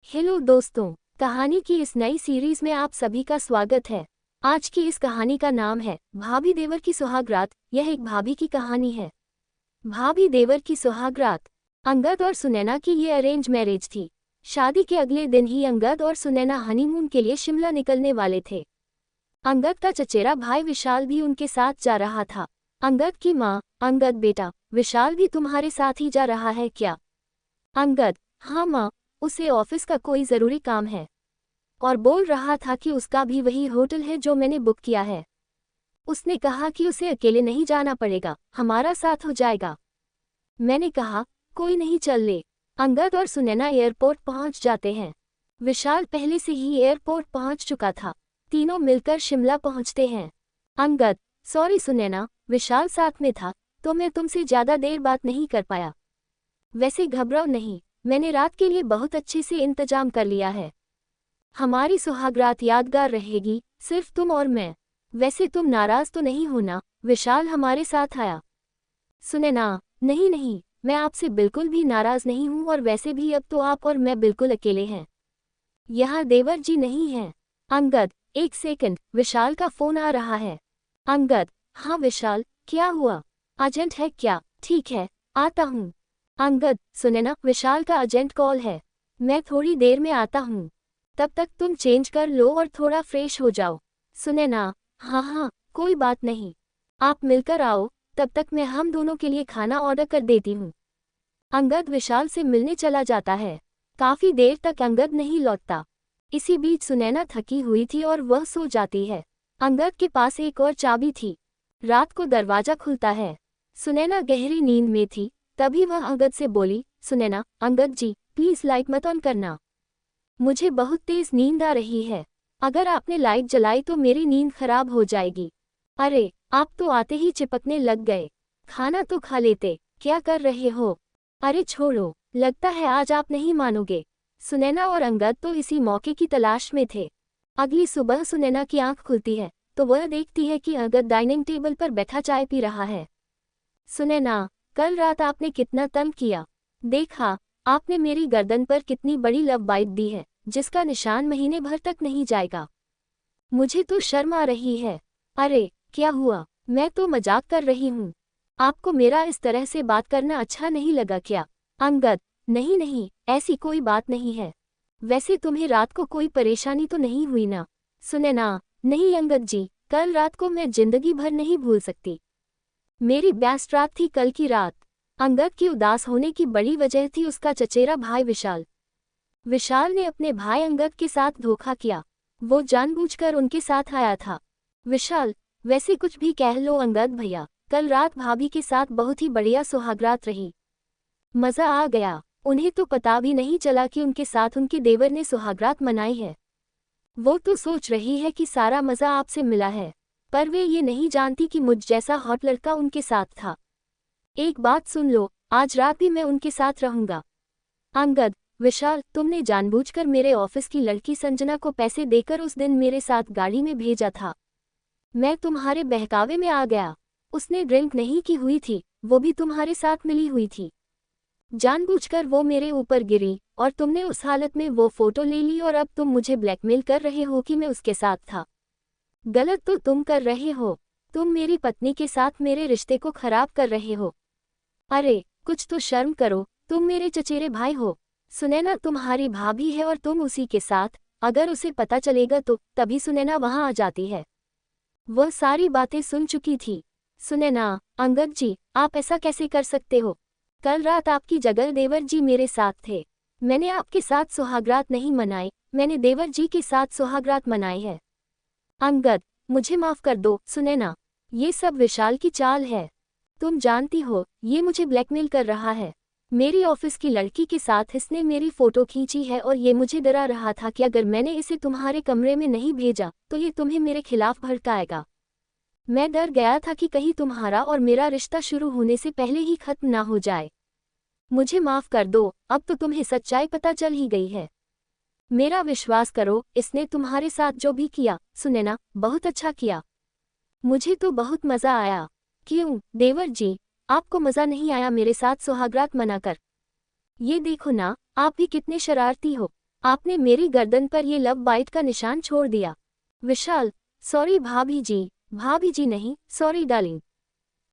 Hello दोस्तों, कहानी की इस नई सीरीज में आप सभी का स्वागत है। आज की इस कहानी का नाम है भाभी देवर की सुहागरात। यह एक भाभी की कहानी है। भाभी देवर की सुहागरात। अंगद और सुनैना की ये अरेंज मैरिज थी। शादी के अगले दिन ही अंगद और सुनैना हनीमून के लिए शिमला निकलने वाले थे। अंगद का चचेरा भाई विशाल भी उनके साथ जा रहा था। अंगद की माँ: अंगद बेटा, विशाल भी तुम्हारे साथ ही जा रहा है क्या? अंगद: हाँ माँ, उसे ऑफिस का कोई ज़रूरी काम है और बोल रहा था कि उसका भी वही होटल है जो मैंने बुक किया है। उसने कहा कि उसे अकेले नहीं जाना पड़ेगा, हमारा साथ हो जाएगा। मैंने कहा कोई नहीं, चल ले। अंगद और सुनैना एयरपोर्ट पहुंच जाते हैं। विशाल पहले से ही एयरपोर्ट पहुंच चुका था। तीनों मिलकर शिमला पहुंचते हैं। अंगद: सॉरी सुनैना, विशाल साथ में था तो मैं तुमसे ज़्यादा देर बात नहीं कर पाया। वैसे घबराओ नहीं, मैंने रात के लिए बहुत अच्छे से इंतजाम कर लिया है। हमारी सुहागरात यादगार रहेगी, सिर्फ तुम और मैं। वैसे तुम नाराज तो नहीं हो ना? विशाल हमारे साथ आया। सुनैना: नहीं नहीं, मैं आपसे बिल्कुल भी नाराज नहीं हूँ और वैसे भी अब तो आप और मैं बिल्कुल अकेले हैं। यहाँ देवर जी नहीं हैं। अंगद: एक सेकंड, विशाल का फोन आ रहा है। अंगद: हाँ विशाल, क्या हुआ? अर्जेंट है क्या? ठीक है, आता हूँ। अंगद: सुनैना, विशाल का अर्जेंट कॉल है, मैं थोड़ी देर में आता हूँ। तब तक तुम चेंज कर लो और थोड़ा फ्रेश हो जाओ। सुनैना: हाँ हाँ, कोई बात नहीं, आप मिलकर आओ, तब तक मैं हम दोनों के लिए खाना ऑर्डर कर देती हूँ। अंगद विशाल से मिलने चला जाता है। काफी देर तक अंगद नहीं लौटता। इसी बीच सुनैना थकी हुई थी और वह सो जाती है। अंगद के पास एक और चाबी थी। रात को दरवाजा खुलता है। सुनैना गहरी नींद में थी। तभी वह अंगद से बोली, सुनैना, अंगद जी प्लीज लाइट मत ऑन करना, मुझे बहुत तेज नींद आ रही है। अगर आपने लाइट जलाई तो मेरी नींद खराब हो जाएगी। अरे, आप तो आते ही चिपकने लग गए, खाना तो खा लेते, क्या कर रहे हो? अरे छोड़ो, लगता है आज आप नहीं मानोगे। सुनैना और अंगद तो इसी मौके की तलाश में थे। अगली सुबह सुनैना की आंख खुलती है तो वह देखती है कि अंगद डाइनिंग टेबल पर बैठा चाय पी रहा है। सुनैना, कल रात आपने कितना तंग किया, देखा आपने मेरी गर्दन पर कितनी बड़ी लव बाइट दी है, जिसका निशान महीने भर तक नहीं जाएगा। मुझे तो शर्म आ रही है। अरे क्या हुआ, मैं तो मजाक कर रही हूँ। आपको मेरा इस तरह से बात करना अच्छा नहीं लगा क्या? अंगद: नहीं नहीं, ऐसी कोई बात नहीं है। वैसे तुम्हें रात को कोई परेशानी तो नहीं हुई ना? सुनैना: नहीं अंगद जी, कल रात को मैं जिंदगी भर नहीं भूल सकती। मेरी बेस्ट रात थी कल की रात। अंगद की उदास होने की बड़ी वजह थी उसका चचेरा भाई विशाल। विशाल ने अपने भाई अंगद के साथ धोखा किया। वो जानबूझकर उनके साथ आया था। विशाल: वैसे कुछ भी कह लो अंगद भैया, कल रात भाभी के साथ बहुत ही बढ़िया सुहागरात रही। मज़ा आ गया। उन्हें तो पता भी नहीं चला कि उनके साथ उनके देवर ने सुहागरात मनाई है। वो तो सोच रही है कि सारा मज़ा आपसे मिला है, पर वे ये नहीं जानती कि मुझ जैसा हॉट लड़का उनके साथ था। एक बात सुन लो, आज रात भी मैं उनके साथ रहूंगा। अंगद: विशाल, तुमने जानबूझकर मेरे ऑफिस की लड़की संजना को पैसे देकर उस दिन मेरे साथ गाड़ी में भेजा था। मैं तुम्हारे बहकावे में आ गया। उसने ड्रिंक नहीं की हुई थी, वो भी तुम्हारे साथ मिली हुई थी। जानबूझकर वो मेरे ऊपर गिरी और तुमने उस हालत में वो फोटो ले ली और अब तुम मुझे ब्लैकमेल कर रहे हो कि मैं उसके साथ था। गलत तो तुम कर रहे हो। तुम मेरी पत्नी के साथ मेरे रिश्ते को खराब कर रहे हो। अरे कुछ तो शर्म करो, तुम मेरे चचेरे भाई हो। सुनैना तुम्हारी भाभी है और तुम उसी के साथ, अगर उसे पता चलेगा तो तभी सुनैना वहां आ जाती है। वह सारी बातें सुन चुकी थी। सुनैना: अंगद जी, आप ऐसा कैसे कर सकते हो? कल रात आपकी जगह देवर जी मेरे साथ थे। मैंने आपके साथ सुहागरात नहीं मनाई, मैंने देवर जी के साथ सुहागरात मनाई है। अंगद: मुझे माफ कर दो सुनैना, ये सब विशाल की चाल है। तुम जानती हो ये मुझे ब्लैकमेल कर रहा है। मेरी ऑफिस की लड़की के साथ इसने मेरी फोटो खींची है और ये मुझे डरा रहा था कि अगर मैंने इसे तुम्हारे कमरे में नहीं भेजा तो ये तुम्हें मेरे खिलाफ भड़काएगा। मैं डर गया था कि कहीं तुम्हारा और मेरा रिश्ता शुरू होने से पहले ही खत्म ना हो जाए। मुझे माफ कर दो, अब तो तुम्हें सच्चाई पता चल ही गई है। मेरा विश्वास करो, इसने तुम्हारे साथ जो भी किया, सुनैना, बहुत अच्छा किया। मुझे तो बहुत मज़ा आया। क्यों देवर जी, आपको मज़ा नहीं आया मेरे साथ सुहागरात मनाकर? ये देखो ना, आप भी कितने शरारती हो। आपने मेरी गर्दन पर ये लव बाइट का निशान छोड़ दिया। विशाल, सॉरी भाभी जी नहीं, सॉरी डार्लिंग।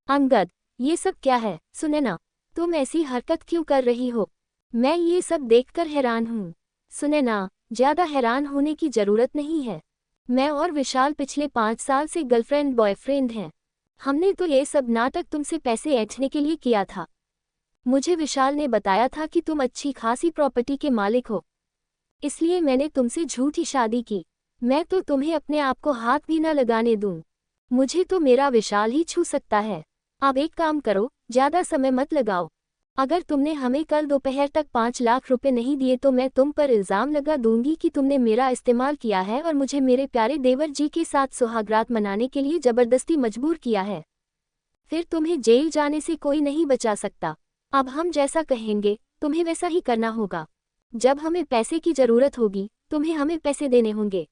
अंगद, ये सब क्या है? सुनैना, तुम ऐसी हरकत क्यों कर रही हो? मैं ये सब देखकर हैरान हूँ। सुनैना, ज्यादा हैरान होने की जरूरत नहीं है। मैं और विशाल पिछले 5 साल से गर्लफ्रेंड बॉयफ्रेंड हैं। हमने तो ये सब नाटक तुमसे पैसे ऐंठने के लिए किया था। मुझे विशाल ने बताया था कि तुम अच्छी खासी प्रॉपर्टी के मालिक हो, इसलिए मैंने तुमसे झूठी शादी की। मैं तो तुम्हें अपने आप को हाथ भी न लगाने दूं। मुझे तो मेरा विशाल ही छू सकता है। अब एक काम करो, ज्यादा समय मत लगाओ। अगर तुमने हमें कल दोपहर तक 5 लाख रुपए नहीं दिए तो मैं तुम पर इल्जाम लगा दूंगी कि तुमने मेरा इस्तेमाल किया है और मुझे मेरे प्यारे देवर जी के साथ सुहागरात मनाने के लिए जबरदस्ती मजबूर किया है। फिर तुम्हें जेल जाने से कोई नहीं बचा सकता। अब हम जैसा कहेंगे तुम्हें वैसा ही करना होगा। जब हमें पैसे की जरूरत होगी तुम्हें हमें पैसे देने होंगे।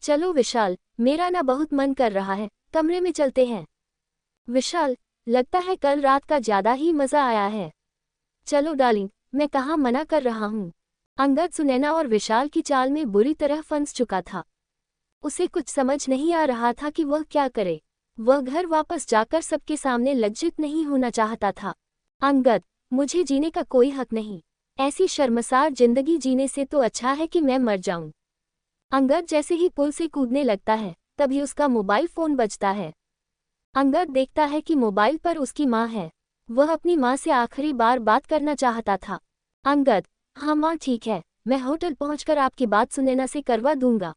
चलो विशाल, मेरा ना बहुत मन कर रहा है, कमरे में चलते हैं। विशाल, लगता है कल रात का ज्यादा ही मजा आया है। चलो डार्लिंग, मैं कहाँ मना कर रहा हूँ। अंगद सुनैना और विशाल की चाल में बुरी तरह फंस चुका था। उसे कुछ समझ नहीं आ रहा था कि वह क्या करे। वह घर वापस जाकर सबके सामने लज्जित नहीं होना चाहता था। अंगद, मुझे जीने का कोई हक नहीं। ऐसी शर्मसार जिंदगी जीने से तो अच्छा है कि मैं मर जाऊं। अंगद जैसे ही पुल से कूदने लगता है तभी उसका मोबाइल फोन बजता है। अंगद देखता है कि मोबाइल पर उसकी माँ है। वह अपनी माँ से आखिरी बार बात करना चाहता था। अंगद, हाँ माँ ठीक है, मैं होटल पहुंचकर आपकी बात सुनैना से करवा दूंगा।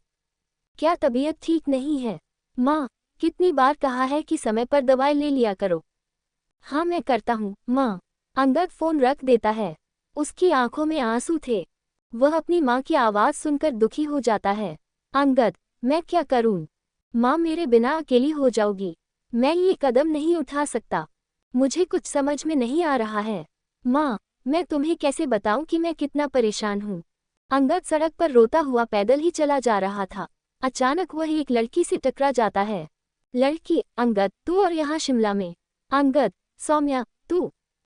क्या तबीयत ठीक नहीं है? माँ, कितनी बार कहा है कि समय पर दवाई ले लिया करो। हाँ मैं करता हूँ माँ। अंगद फोन रख देता है। उसकी आंखों में आंसू थे। वह अपनी माँ की आवाज़ सुनकर दुखी हो जाता है। अंगद, मैं क्या करूँ? माँ मेरे बिना अकेली हो जाओगी। मैं ये कदम नहीं उठा सकता। मुझे कुछ समझ में नहीं आ रहा है। माँ, मैं तुम्हें कैसे बताऊं कि मैं कितना परेशान हूँ। अंगद सड़क पर रोता हुआ पैदल ही चला जा रहा था। अचानक वह एक लड़की से टकरा जाता है। लड़की, अंगद तू और यहाँ शिमला में? अंगद, सौम्या, तू?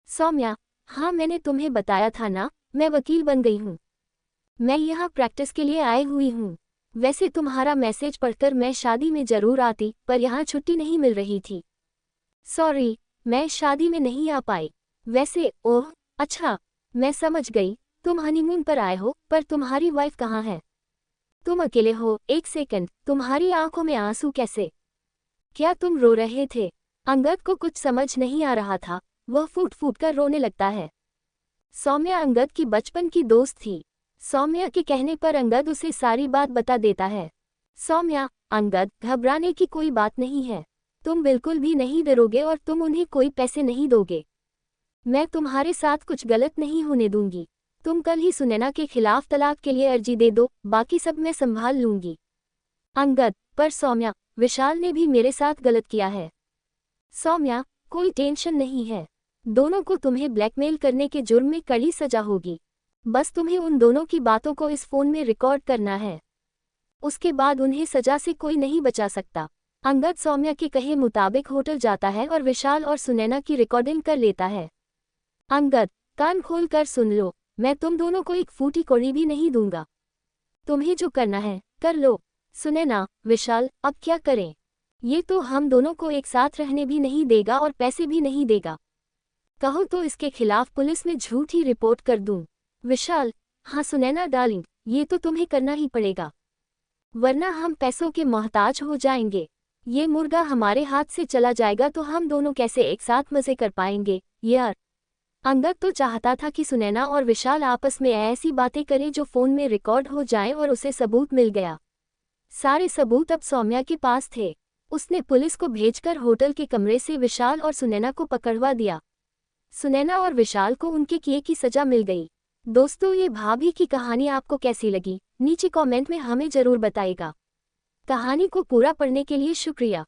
सौम्या, हाँ मैंने तुम्हें बताया था ना, मैं वकील बन गई हूँ। मैं यहाँ प्रैक्टिस के लिए आई हुई हूँ। वैसे तुम्हारा मैसेज पढ़कर मैं शादी में जरूर आती, पर यहाँ छुट्टी नहीं मिल रही थी। सॉरी, मैं शादी में नहीं आ पाई। वैसे ओह अच्छा, मैं समझ गई, तुम हनीमून पर आए हो, पर तुम्हारी वाइफ कहाँ है? तुम अकेले हो? एक सेकंड, तुम्हारी आंखों में आंसू कैसे? क्या तुम रो रहे थे? अंगद को कुछ समझ नहीं आ रहा था। वह फूट फूट कर रोने लगता है। सौम्या अंगद की बचपन की दोस्त थी। सौम्या के कहने पर अंगद उसे सारी बात बता देता है। सौम्या, अंगद घबराने की कोई बात नहीं है। तुम बिल्कुल भी नहीं डरोगे और तुम उन्हें कोई पैसे नहीं दोगे। मैं तुम्हारे साथ कुछ गलत नहीं होने दूंगी। तुम कल ही सुनैना के खिलाफ तलाक के लिए अर्जी दे दो, बाकी सब मैं संभाल लूंगी। अंगद, पर सौम्या, विशाल ने भी मेरे साथ गलत किया है। सौम्या, कोई टेंशन नहीं है। दोनों को तुम्हें ब्लैकमेल करने के जुर्म में कड़ी सजा होगी। बस तुम्हें उन दोनों की बातों को इस फोन में रिकॉर्ड करना है। उसके बाद उन्हें सजा से कोई नहीं बचा सकता। अंगद सौम्या के कहे मुताबिक होटल जाता है और विशाल और सुनैना की रिकॉर्डिंग कर लेता है। अंगद, कान खोल कर सुन लो, मैं तुम दोनों को एक फूटी कौड़ी भी नहीं दूंगा। तुम्हें जो करना है कर लो। सुनैना, विशाल, अब क्या करें? ये तो हम दोनों को एक साथ रहने भी नहीं देगा और पैसे भी नहीं देगा। कहो तो इसके खिलाफ पुलिस में झूठी रिपोर्ट कर दूं। विशाल, हाँ सुनैना डार्लिंग, ये तो तुम्हें करना ही पड़ेगा, वरना हम पैसों के मोहताज हो जाएंगे। ये मुर्गा हमारे हाथ से चला जाएगा तो हम दोनों कैसे एक साथ मजे कर पाएंगे यार। अंगद तो चाहता था कि सुनैना और विशाल आपस में ऐसी बातें करें जो फोन में रिकॉर्ड हो जाएं और उसे सबूत मिल गया। सारे सबूत अब सौम्या के पास थे। उसने पुलिस को भेजकर होटल के कमरे से विशाल और सुनैना को पकड़वा दिया। सुनैना और विशाल को उनके किए की सजा मिल गई। दोस्तों, ये भाभी की कहानी आपको कैसी लगी नीचे कमेंट में हमें जरूर बताइएगा। कहानी को पूरा पढ़ने के लिए शुक्रिया।